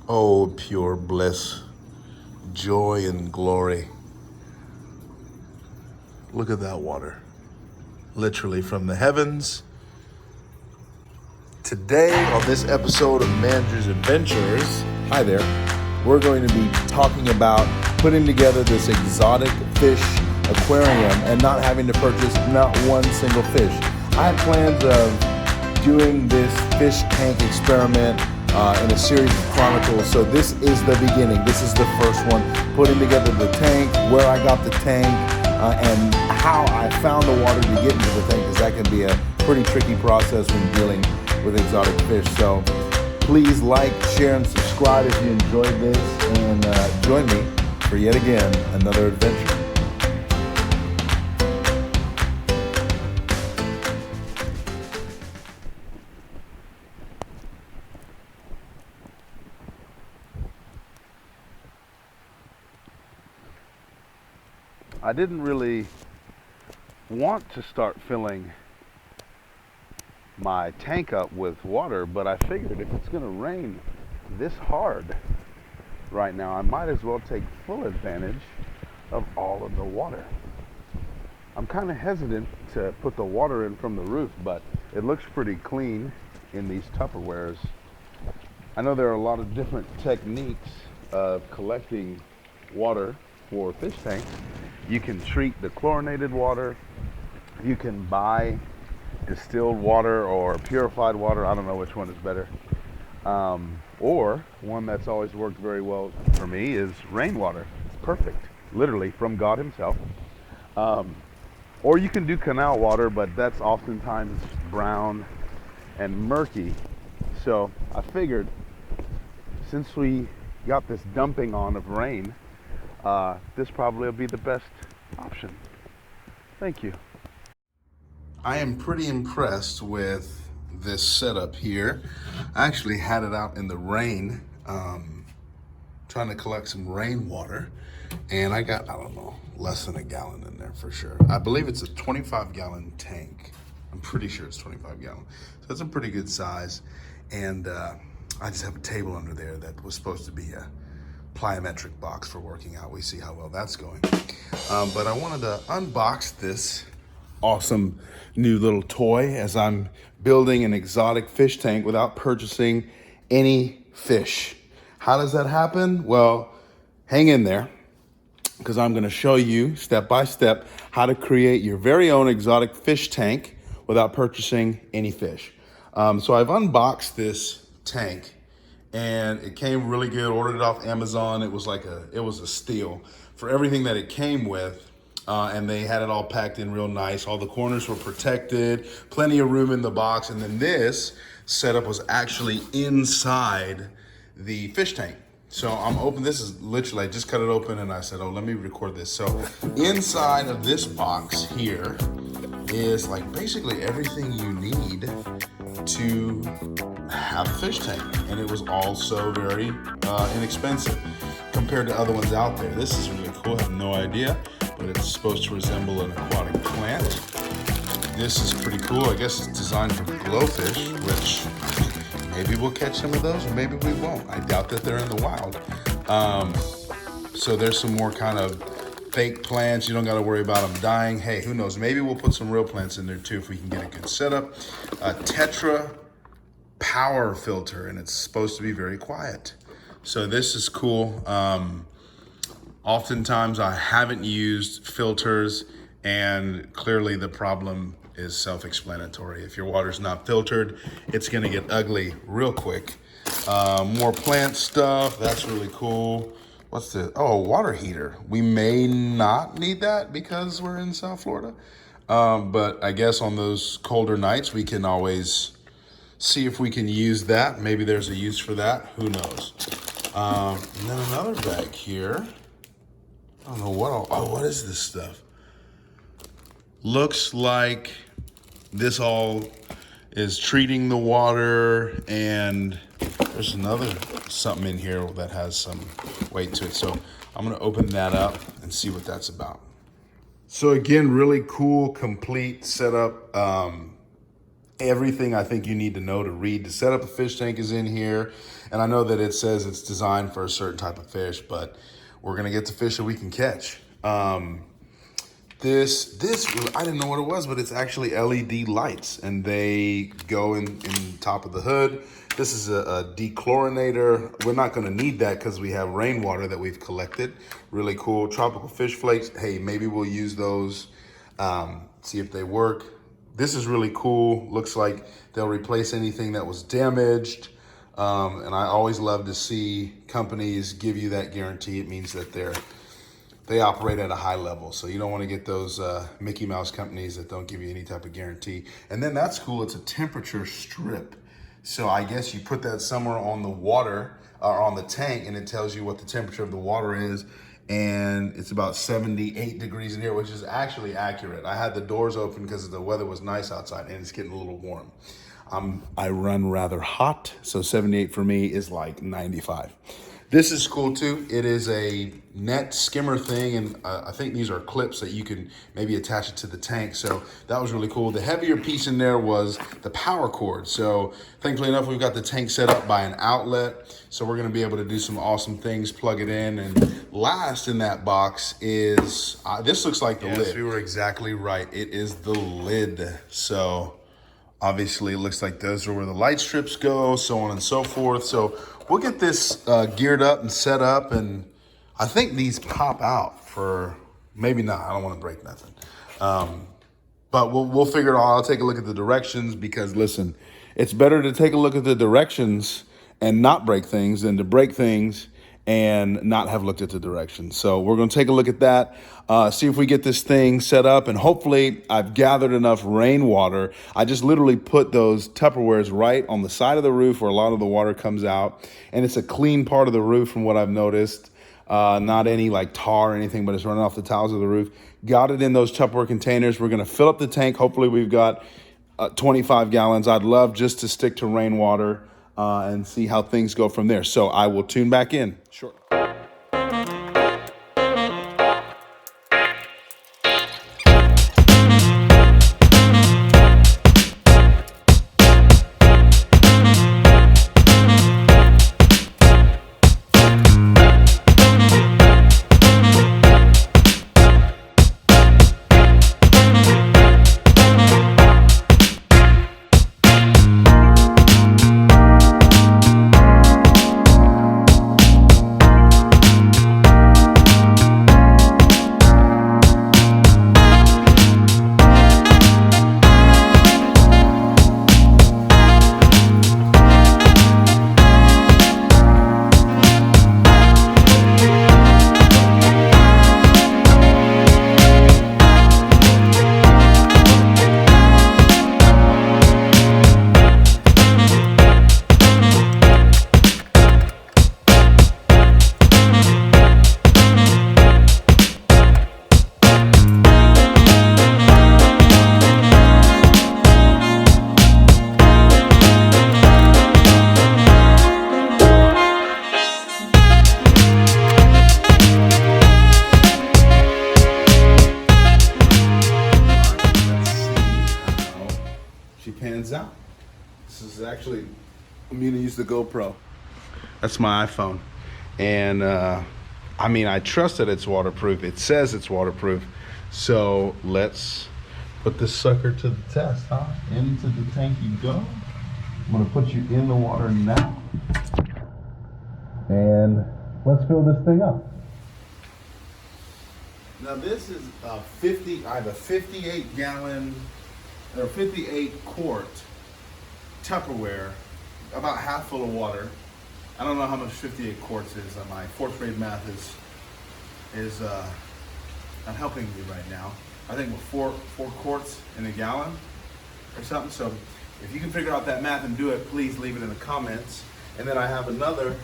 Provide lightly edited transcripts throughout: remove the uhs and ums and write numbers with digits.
Oh, pure bliss, joy and glory. Look at that water. Literally from the heavens. Today, on this episode of Manager's Adventures, hi there, we're going to be talking about putting together this exotic fish aquarium and not having to purchase not one single fish. I have plans of doing this fish tank experiment in a series of chronicles. So this is the beginning. This is the first one, putting together the tank, where I got the tank, and how I found the water to get into the tank, because that can be a pretty tricky process when dealing with exotic fish. So please like, share, and subscribe if you enjoyed this, and join me for yet again another adventure. I didn't really want to start filling my tank up with water, but I figured if it's going to rain this hard right now, I might as well take full advantage of all of the water. I'm kind of hesitant to put the water in from the roof, but it looks pretty clean in these Tupperwares. I know there are a lot of different techniques of collecting water for fish tanks. You can treat the chlorinated water, you can buy distilled water or purified water, I don't know which one is better. Or one that's always worked very well for me is rainwater. It's perfect, literally from God himself. Or you can do canal water, but that's oftentimes brown and murky. So I figured, since we got this dumping on of rain, this probably will be the best option. Thank you. I am pretty impressed with this setup here. I actually had it out in the rain, trying to collect some rainwater, and I got, I don't know, less than a gallon in there for sure. I believe it's a 25-gallon tank. I'm pretty sure it's 25 gallon. So it's a pretty good size. And I just have a table under there that was supposed to be a plyometric box for working out. We see how well that's going. But I wanted to unbox this awesome new little toy as I'm building an exotic fish tank without purchasing any fish. How does that happen? Well, hang in there, because I'm going to show you step by step how to create your very own exotic fish tank without purchasing any fish. So I've unboxed this tank, and it came really good. Ordered it off Amazon. It was a steal for everything that it came with. And they had it all packed in real nice. All the corners were protected, plenty of room in the box. And then this setup was actually inside the fish tank. So I'm open. This is literally, I just cut it open and I said, oh, let me record this. So inside of this box here is like basically everything you need to have a fish tank. And it was also very inexpensive compared to other ones out there. This is really cool. I have no idea, but it's supposed to resemble an aquatic plant. This is pretty cool. I guess it's designed for glowfish, which maybe we'll catch some of those, or maybe we won't. I doubt that they're in the wild. So there's some more kind of fake plants. You don't got to worry about them dying. Hey, who knows? Maybe we'll put some real plants in there too if we can get a good setup. A Tetra power filter, and it's supposed to be very quiet. So this is cool. Oftentimes I haven't used filters, and clearly the problem is self-explanatory. If your water's not filtered, it's gonna get ugly real quick. More plant stuff, that's really cool. What's this? Oh, water heater. We may not need that because we're in South Florida. But I guess on those colder nights, we can always see if we can use that. Maybe there's a use for that, who knows? And then another bag here. I don't know what is this stuff? Looks like this all is treating the water, and there's another something in here that has some weight to it. So I'm gonna open that up and see what that's about. So again, really cool, complete setup. Everything I think you need to know to read. To set up a fish tank is in here. And I know that it says it's designed for a certain type of fish, but we're gonna get the fish that we can catch. This I didn't know what it was, but it's actually LED lights, and they go in top of the hood. This is a dechlorinator. We're not gonna need that because we have rainwater that we've collected. Really cool. Tropical fish flakes. Hey, maybe we'll use those, see if they work. This is really cool. Looks like they'll replace anything that was damaged. And I always love to see companies give you that guarantee. It means that they operate at a high level. So you don't want to get those Mickey Mouse companies that don't give you any type of guarantee. And then that's cool, it's a temperature strip. So I guess you put that somewhere on the water or on the tank, and it tells you what the temperature of the water is. And it's about 78 degrees in here, which is actually accurate. I had the doors open because the weather was nice outside, and it's getting a little warm. I run rather hot, so 78 for me is like 95. This is cool too. It is a net skimmer thing, and I think these are clips that you can maybe attach it to the tank. So that was really cool. The heavier piece in there was the power cord. So thankfully enough, we've got the tank set up by an outlet. So we're gonna be able to do some awesome things, plug it in. And last in that box is, this looks like the lid. Yes, we were exactly right. It is the lid. So obviously it looks like those are where the light strips go, so on and so forth. So we'll get this geared up and set up, and I think these pop out for, maybe not, I don't want to break nothing. But we'll figure it out. I'll take a look at the directions, because listen, it's better to take a look at the directions and not break things than to break things and not have looked at the directions. So we're gonna take a look at that, see if we get this thing set up, and hopefully I've gathered enough rainwater. I just literally put those Tupperwares right on the side of the roof where a lot of the water comes out, and it's a clean part of the roof from what I've noticed. Not any like tar or anything, but it's running off the tiles of the roof. Got it in those Tupperware containers. We're gonna fill up the tank. Hopefully we've got 25 gallons. I'd love just to stick to rainwater and see how things go from there. So I will tune back in shortly. Out. This is actually, I'm gonna use the GoPro. That's my iPhone. And I mean, I trust that it's waterproof. It says it's waterproof. So let's put this sucker to the test, huh? Into the tank you go. I'm gonna put you in the water now. And let's fill this thing up. Now this is I have a 58 gallon or 58 quart Tupperware, about half full of water. I don't know how much 58 quarts is. My fourth grade math is not helping me right now. I think we're four quarts in a gallon or something. So if you can figure out that math and do it, please leave it in the comments. And then I have another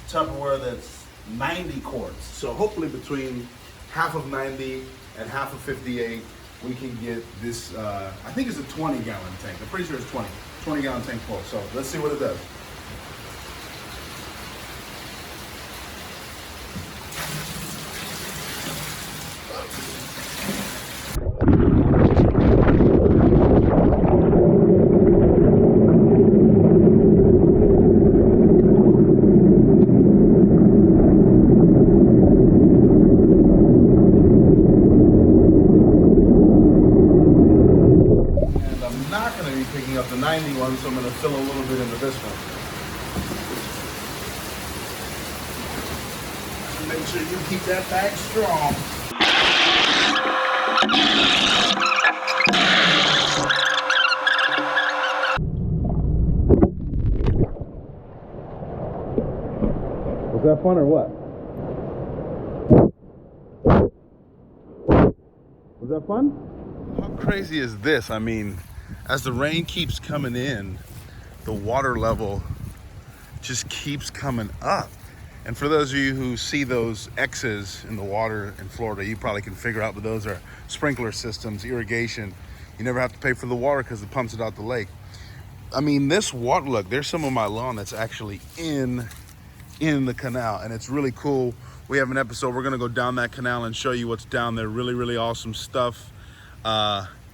Tupperware that's 90 quarts. So hopefully between half of 90 and half of 58, we can get this, I think it's a 20 gallon tank. I'm pretty sure it's 20 gallon tank full. So let's see what it does. tiny one, so I'm gonna fill a little bit into this one. Make sure you keep that bag strong. Was that fun or what? Was that fun? How crazy is this? I mean, as the rain keeps coming in, the water level just keeps coming up. And for those of you who see those X's in the water in Florida, you probably can figure out that those are sprinkler systems, irrigation. You never have to pay for the water because it pumps it out the lake. I mean, this water, look, there's some of my lawn that's actually in the canal, and it's really cool. We have an episode, we're gonna go down that canal and show you what's down there. Really, really awesome stuff.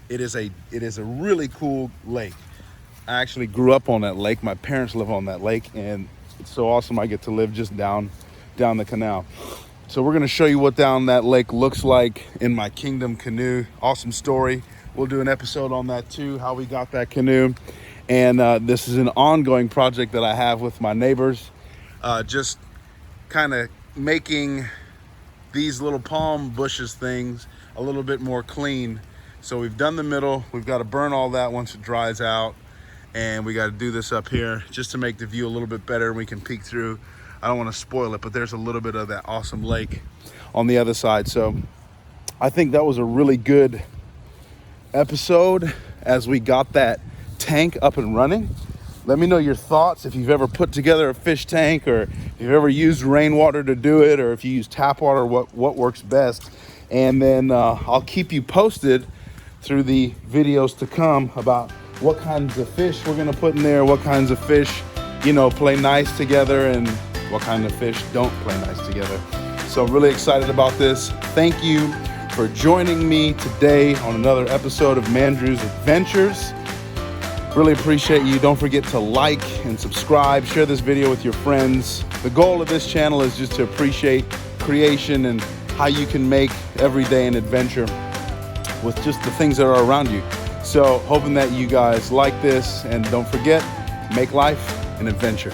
It is a really cool lake. I actually grew up on that lake. My parents live on that lake, and it's so awesome I get to live just down the canal. So we're gonna show you what down that lake looks like in my Kingdom canoe. Awesome story. We'll do an episode on that too, how we got that canoe. And this is an ongoing project that I have with my neighbors. Just kind of making these little palm bushes things a little bit more clean. So we've done the middle. We've got to burn all that once it dries out. And we got to do this up here just to make the view a little bit better. We can peek through. I don't want to spoil it, but there's a little bit of that awesome lake on the other side. So I think that was a really good episode as we got that tank up and running. Let me know your thoughts, if you've ever put together a fish tank, or if you've ever used rainwater to do it, or if you use tap water, what works best. And then I'll keep you posted through the videos to come about what kinds of fish we're gonna put in there, what kinds of fish, you know, play nice together, and what kind of fish don't play nice together. So I'm really excited about this. Thank you for joining me today on another episode of Mandrew's Adventures. Really appreciate you. Don't forget to like and subscribe. Share this video with your friends. The goal of this channel is just to appreciate creation and how you can make every day an adventure with just the things that are around you. So hoping that you guys like this, and don't forget, make life an adventure.